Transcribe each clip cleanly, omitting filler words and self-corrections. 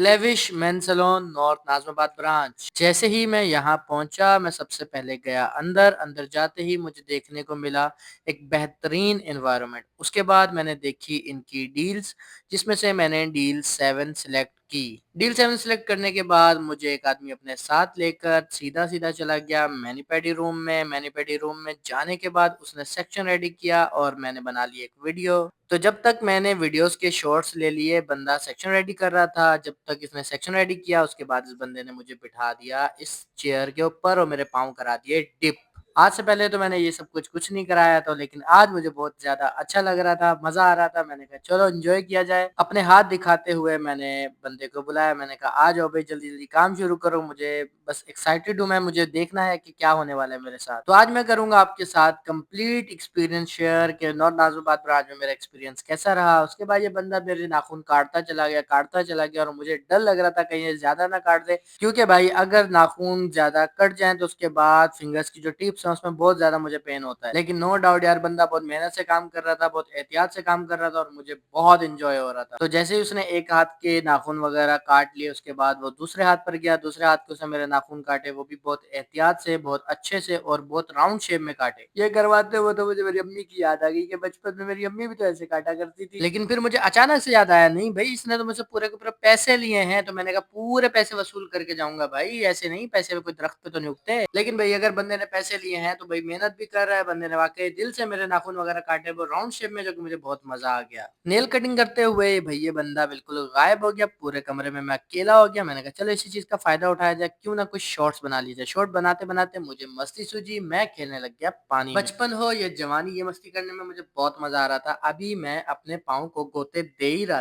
Lavish men salon north Nazimabad branch. जैसे ही मैं यहाँ पहुँचा, मैं सबसे पहले गया अंदर। अंदर जाते ही मुझे देखने को मिला एक बेहतरीन एनवायरनमेंट। उसके बाद मैंने देखी इनकी डील्स, जिसमें से मैंने डील 7 सेलेक्ट की। डील 7 सेलेक्ट करने के बाद मुझे एक आदमी अपने साथ लेकर सीधा-सीधा चला गया मैनी-पेडी रूम में। मैनी-पेडी रूम में जाने के बाद उसने सेक्शन रेडी किया और मैंने बना ली एक वीडियो। तो जब तक मैंने वीडियोस के शॉट्स ले लिए, बंदा सेक्शन रेडी कर रहा था। जब तक इसने सेक्शन रेडी किया, उसके बाद इस बंदे ने मुझे बिठा दिया इस चेयर के ऊपर और मेरे पाँव करा दिए डिप। आज से पहले तो मैंने ये सब कुछ नहीं कराया था, लेकिन आज मुझे बहुत ज़्यादा अच्छा लग रहा था, मज़ा आ रहा था। मैंने कहा चलो एन्जॉय किया जाए। अपने हाथ दिखाते हुए मैंने बंदे को बुलाया, मैंने कहा आ जाओ भई जल्दी-जल्दी काम शुरू करो, मुझे बस एक्साइटेड हूँ मैं, मुझे देखना है कि क्या होने वाला है मेरे साथ। तो आज मैं करूँगा आपके साथ कंप्लीट एक्सपीरियंस शेयर कि नॉर्थ नाज़िमाबाद ब्रांच में मेरा एक्सपीरियंस कैसा रहा। उसके बाद ये बंदा मेरे नाखून काटता चला गया और मुझे डर लग रहा था कहीं ये ज़्यादा ना काट दे, क्योंकि भाई अगर नाखून ज़्यादा कट जाएँ तो उसके बाद फिंगर्स की जो टिप्स हैं उसमें बहुत ज़्यादा मुझे पेन होता है। लेकिन नो डाउट यार बंदा बहुत मेहनत से काम कर रहा था, बहुत एहतियात से काम कर रहा था और मुझे बहुत एन्जॉय हो रहा था। तो जैसे ही उसने एक हाथ के नाखून वगैरह काट लिए, उसके बाद वो दूसरे हाथ पर गया, दूसरे हाथ के उसने मेरे नाखून काटे, वो भी बहुत एहतियात से, बहुत अच्छे से और बहुत राउंड शेप में काटे। ये करवाते हुए तो मुझे मेरी अम्मी की याद आ गई कि बचपन में मेरी अम्मी भी तो ऐसे काटा करती थी। लेकिन फिर मुझे अचानक से याद आया, नहीं भई इसने तो मुझसे पूरे के पूरे पैसे लिए हैं, तो मैंने कहा पूरे पैसे वसूल करके जाऊँगा भाई, ऐसे नहीं, पैसे पे कोई दरख्त पे तो नहीं उगते। लेकिन भई अगर बंदे ने पैसे लिए हैं तो भई मेहनत भी कर रहा है, बंदे ने वाक़ई दिल से मेरे नाखून वगैरह काटे वो राउंड शेप में, जो कि मुझे बहुत मज़ा आ गया। नेल कटिंग करते हुए भई ये बंदा बिल्कुल गायब हो गया, पूरे कमरे में मैं अकेला हो गया। मैंने कहा चलो इसी चीज़ का फ़ायदा उठाया जाए, क्यों ना कुछ शॉर्ट्स बना ली जाए। शॉर्ट बनाते-बनाते मुझे मस्ती सूझी, मैं खेलने लग गया पानी में। बचपन हो या जवानी, ये मस्ती करने में मुझे बहुत मज़ा आ रहा था। अभी मैं अपने पाँव को गोते दे ही रहा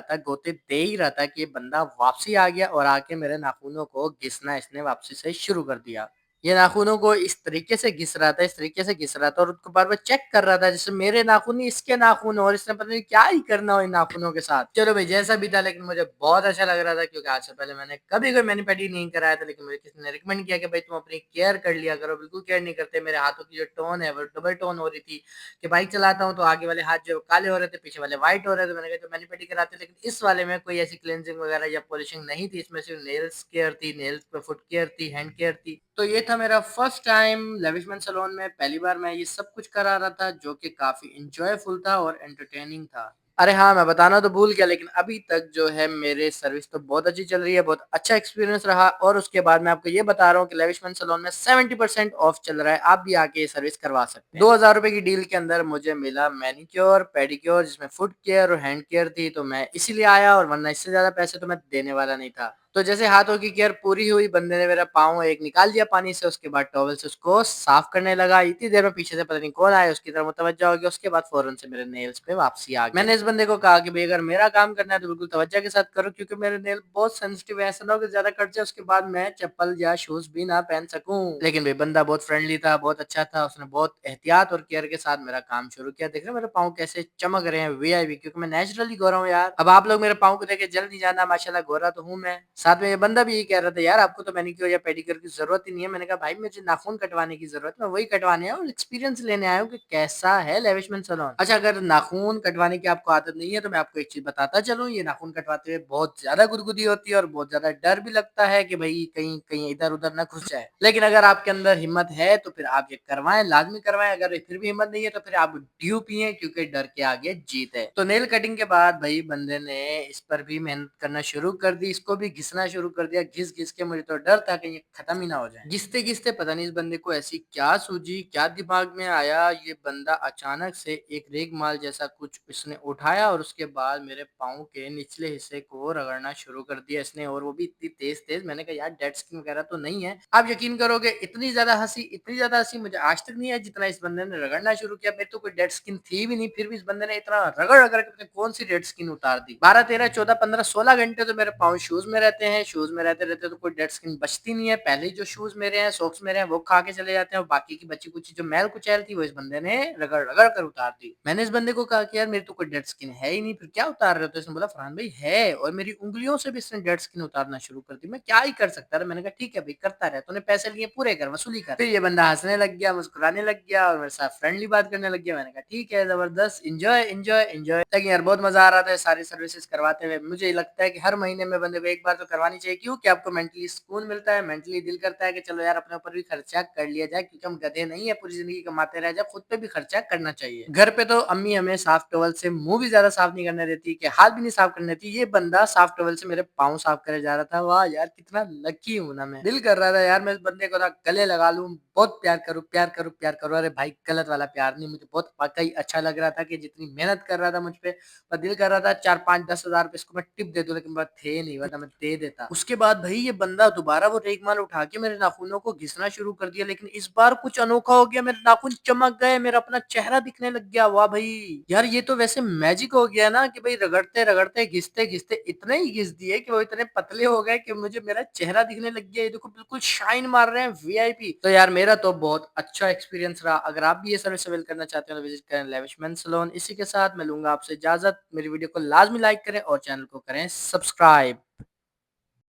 था कि ये बंदा वापसी आ गया और आके मेरे नाखूनों को घिसना इसने वापसी से शुरू कर दिया। ये नाखूनों को इस तरीके से घिस रहा था, इस तरीके से घिस रहा था और उसको बार-बार चेक कर रहा था, जैसे मेरे नाखून नहीं इसके नाखून हो और इसने पता नहीं क्या ही करना हो इन नाखूनों के साथ। चलो भाई जैसा भी था, लेकिन मुझे बहुत अच्छा लग रहा था, क्योंकि आज से पहले मैंने कभी कोई मैनी-पेडी नहीं कराया था, लेकिन मुझे किसी ने रिकमेंड किया कि भाई तुम अपनी केयर कर लिया करो। बिल्कुल केयर नहीं करते। मेरे हाथों की जो टोन है वो डबल टोन हो रही थी, कि बाइक चलाता हूँ तो आगे वाले हाथ जो काले हो रहे थे, पीछे वाले व्हाइट हो रहे थे। मैंने कहा तो मैनी-पेडी कराते, लेकिन इस वाले में कोई ऐसी क्लींजिंग वगैरह या पॉलिशिंग नहीं थी। इसमें सिर्फ नेल्स केयर थी, नेल्स पे फुट केयर थी, हैंड केयर थी। तो ये था मेरा first time lavish men salon में। पहली बार मैं ये सब कुछ करा रहा था, जो कि काफ़ी एन्जॉयफुल था और एंटरटेनिंग था। अरे हाँ, मैं बताना तो भूल गया, लेकिन अभी तक जो है मेरे सर्विस तो बहुत अच्छी चल रही है, बहुत अच्छा एक्सपीरियंस रहा। और उसके बाद मैं आपको ये बता रहा हूँ कि लेविश मेन सैलून में 70% ऑफ चल रहा है, आप भी आके ये सर्विस करवा सकते हैं। ₹2000 की डील के अंदर मुझे मिला मैनीक्योर, पेडिक्योर, जिसमें फुट केयर और हैंड केयर थी, तो मैं इसीलिए आया, और वरना इससे ज़्यादा पैसे तो मैं देने वाला नहीं था। तो जैसे हाथों की केयर पूरी हुई, बंदे ने मेरा पाँव एक निकाल दिया पानी से, उसके बाद टॉवल से उसको साफ करने लगा। इतनी देर में पीछे से पता नहीं कौन आया, उसकी तरफ मुतवज्जा हो गया। उसके बाद फौरन से मेरे नेल्स पे वापसी आ गया। मैंने इस बंदे को कहा कि भाई अगर मेरा काम करना है तो बिल्कुल तवज्जो के साथ करो, क्योंकि मेरे नेल बहुत सेंसिटिव है, ऐसा ना हो कि ज़्यादा कट जाए, उसके बाद मैं चप्पल या शूज़ भी ना पहन सकूँ। लेकिन भाई बंदा बहुत फ्रेंडली था, बहुत अच्छा था, उसने बहुत एहतियात और केयर के साथ मेरा काम शुरू किया। देख रहे हो मेरे पाँव कैसे चमक रहे हैं वीआईपी, क्योंकि मैं नेचुरली गोरा हूँ यार। अब आप लोग मेरे पाँव को देख के जल नहीं जाना, माशाल्लाह गोरा तो हूँ मैं। साथ में ये बंदा भी यही कह रहा था, यार आपको तो मैनीक्योर या पेडिक्योर की ज़रूरत ही नहीं है। मैंने कहा भाई मुझे नाखून कटवाने की ज़रूरत है, मैं वही कटवाने आया हूँ, एक्सपीरियंस लेने आया हूँ कि कैसा है लेविश मेन सैलून। अच्छा, अगर नाखून कटवाने की आपको आदत नहीं है तो मैं आपको एक चीज़ बताता चलूँ, ये नाखून कटवाते हुए बहुत ज़्यादा गुदगुदी होती है और बहुत ज़्यादा डर भी लगता है कि भई कहीं कहीं इधर-उधर ना घुस जाए। लेकिन अगर आपके अंदर हिम्मत है तो फिर आप ये करवाएँ, लाज़मी करवाएँ। अगर फिर भी हिम्मत नहीं है तो फिर आप ड्यू पिएँ, क्योंकि डर के आगे जीत है। तो नेल कटिंग के बाद भई बंदे ने इस पर भी मेहनत करना शुरू कर दी, इसको भी घिसना शुरू कर दिया। घिस-घिस के मुझे तो डर था कहीं ये खत्म ही ना हो जाए। घिसते-घिसते पता नहीं इस बंदे को ऐसी क्या सूझी, क्या दिमाग में आया, ये बंदा अचानक से एक रेगमाल जैसा कुछ इसने उठाया और उसके बाद मेरे पाँव के निचले हिस्से को रगड़ना शुरू कर दिया इसने, और वो भी इतनी तेज़-तेज़। मैंने कहा यार डेड स्किन वगैरह तो नहीं है। आप यकीन करोगे इतनी ज़्यादा हँसी मुझे आज तक नहीं आई जितना इस बंदे ने रगड़ना शुरू किया। मेरी तो कोई डेड स्किन थी भी नहीं, फिर भी इस बंदे ने इतना रगड़-रगड़ के पता नहीं कौन-सी डेड स्किन उतार दी। 12, 13, 14, 15, 16 घंटे तो मेरे पाँव शूज़ में रहते हैं। शूज़ में रहते-रहते तो कोई डेड स्किन बचती नहीं है। पहले ही जो शूज़ मेरे हैं, सॉक्स मेरे हैं, वो खा के चले जाते हैं और बाकी की बची-कुची जो मैल-कुचैल थी वो इस बंदे ने रगड़-रगड़ कर उतार दी। मैंने इस बंदे को कहा कि यार मेरी तो कोई डेड स्किन है ही नहीं, फिर क्या उतार रहे हो? तो इसने बोला फरहान भाई है, और मेरी उँगलियों से भी इसने डेड स्किन उतारना शुरू कर दी। मैं क्या ही कर सकता था? मैंने कहा ठीक है भाई करता रह, तूने पैसे लिए पूरे कर, वसूली कर। फिर ये बंदा हँसने लग गया, मुस्कुराने लग गया और मेरे साथ फ्रेंडली बात करने लग गया। मैंने कहा ठीक है, ज़बरदस्त, एन्जॉय, एन्जॉय, एन्जॉय। लेकिन यार बहुत मज़ा आ रहा था ये सारी सर्विसेज़ करवाते हुए। मुझे लगता है कि हर महीने में बंदे को एक बार तो करवानी चाहिए। क्यों? कि आपको मेंटली सुकून मिलता है, मेंटली दिल करता है कि चलो यार अपने ऊपर भी खर्चा कर लिया जाए क्योंकि हम गधे नहीं है पूरी ज़िंदगी कमाते रह जाएँ, खुद पे भी खर्चा करना चाहिए। घर पे तो अम्मी हमें साफ टॉवल से मुँह भी ज़्यादा साफ नहीं करने देती कि हाथ भी नहीं साफ करने देती। ये बंदा साफ टॉवल से मेरे पाँव साफ करे जा रहा था। वाह यार! कितना लकी हूँ ना मैं। दिल कर रहा था यार मैं इस बंदे को ना गले लगा लूँ, बहुत प्यार करूँ, प्यार करूँ, प्यार करूँ। अरे भाई गलत वाला प्यार नहीं, मुझे बहुत वाक़ई अच्छा लग रहा था कि जितनी मेहनत कर रहा था मुझ पे और दिल कर रहा था 4, 5, 10 हज़ार रुपए इसको मैं टिप दे दूँ, लेकिन बस थे नहीं वरना मैं दे देता। उसके बाद भई ये बंदा दोबारा वो रेगमाल उठा के मेरे नाखूनों को घिसना शुरू कर दिया, लेकिन इस बार कुछ अनोखा हो गया, मेरे नाखून चमक गए, मेरा अपना चेहरा दिखने लग गया। वाह भई! यार ये तो वैसे मैजिक हो गया ना कि भई रगड़ते-रगड़ते, घिसते-घिसते इतने ही घिस दिए कि वो इतने पतले हो गए कि मुझे मेरा चेहरा दिखने लग गया। ये देखो बिल्कुल शाइन मार रहे हैं वीआईपी। तो यार मेरा तो बहुत अच्छा एक्सपीरियंस रहा। अगर आप भी ये सर्विस अवेल करना चाहते हो तो विज़िट करें लेविश मेंस सैलून। इसी के साथ मैं लूँगा आपसे इजाज़त। मेरी वीडियो को लाज़मी लाइक करें और चैनल को करें सब्सक्राइब।